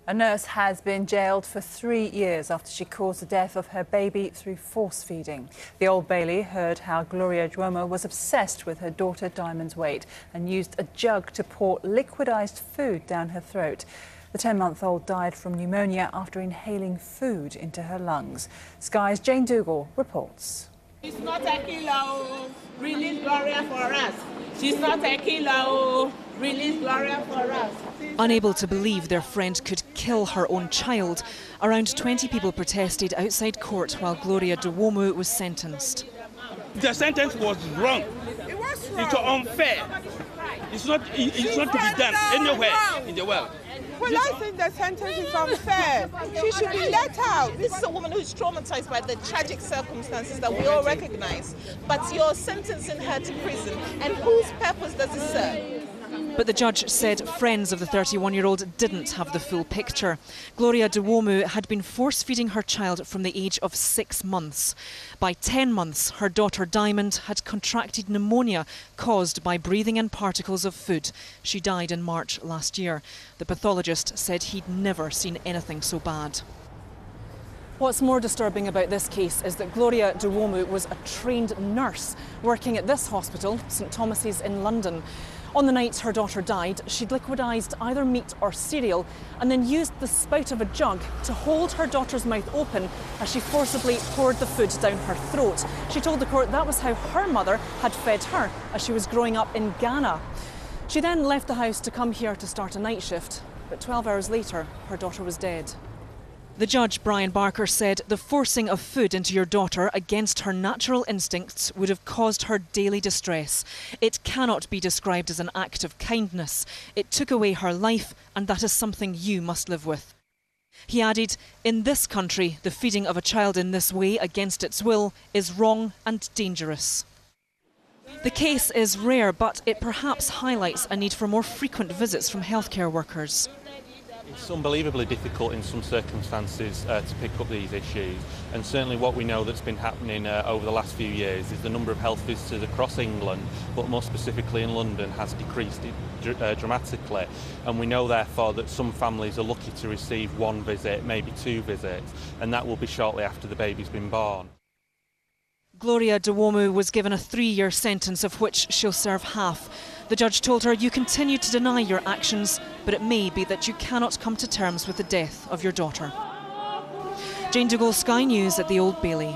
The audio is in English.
A nurse has been jailed for 3 years after she caused the death of her baby through force feeding. The Old Bailey heard how Gloria Dwomoh was obsessed with her daughter Diamond's weight and used a jug to pour liquidized food down her throat. The 10-month-old died from pneumonia after inhaling food into her lungs. Sky's Jane Dougal reports. She's not a killer. Release Gloria for us. She's not a killer. Release Gloria for us. Unable to believe their friend could kill her own child, around 20 people protested outside court while Gloria Dwomoh was sentenced. The sentence was wrong. It was wrong. It's unfair. It's not to be done anywhere in the world. Well, I think the sentence is unfair. She should be let out. This is a woman who's traumatized by the tragic circumstances that we all recognize. But you're sentencing her to prison. And whose purpose does it serve? But the judge said friends of the 31-year-old didn't have the full picture. Gloria Dwomoh had been force-feeding her child from the age of 6 months. By 10 months, her daughter Diamond had contracted pneumonia caused by breathing in particles of food. She died in March last year. The pathologist said he'd never seen anything so bad. What's more disturbing about this case is that Gloria Dwomoh was a trained nurse working at this hospital, St Thomas's in London. On the night her daughter died, she'd liquidised either meat or cereal and then used the spout of a jug to hold her daughter's mouth open as she forcibly poured the food down her throat. She told the court that was how her mother had fed her as she was growing up in Ghana. She then left the house to come here to start a night shift, but 12 hours later, her daughter was dead. The judge, Brian Barker, said the forcing of food into your daughter against her natural instincts would have caused her daily distress. It cannot be described as an act of kindness. It took away her life, and that is something you must live with. He added, in this country, the feeding of a child in this way against its will is wrong and dangerous. The case is rare, but it perhaps highlights a need for more frequent visits from healthcare workers. It's unbelievably difficult in some circumstances to pick up these issues, and certainly what we know that's been happening over the last few years is the number of health visitors across England, but more specifically in London, has decreased dramatically, and we know therefore that some families are lucky to receive 1 visit, maybe 2 visits, and that will be shortly after the baby's been born. Gloria Dwomoh was given a 3-year sentence, of which she'll serve half. The judge told her, you continue to deny your actions, but it may be that you cannot come to terms with the death of your daughter. Jane Dougal, Sky News at the Old Bailey.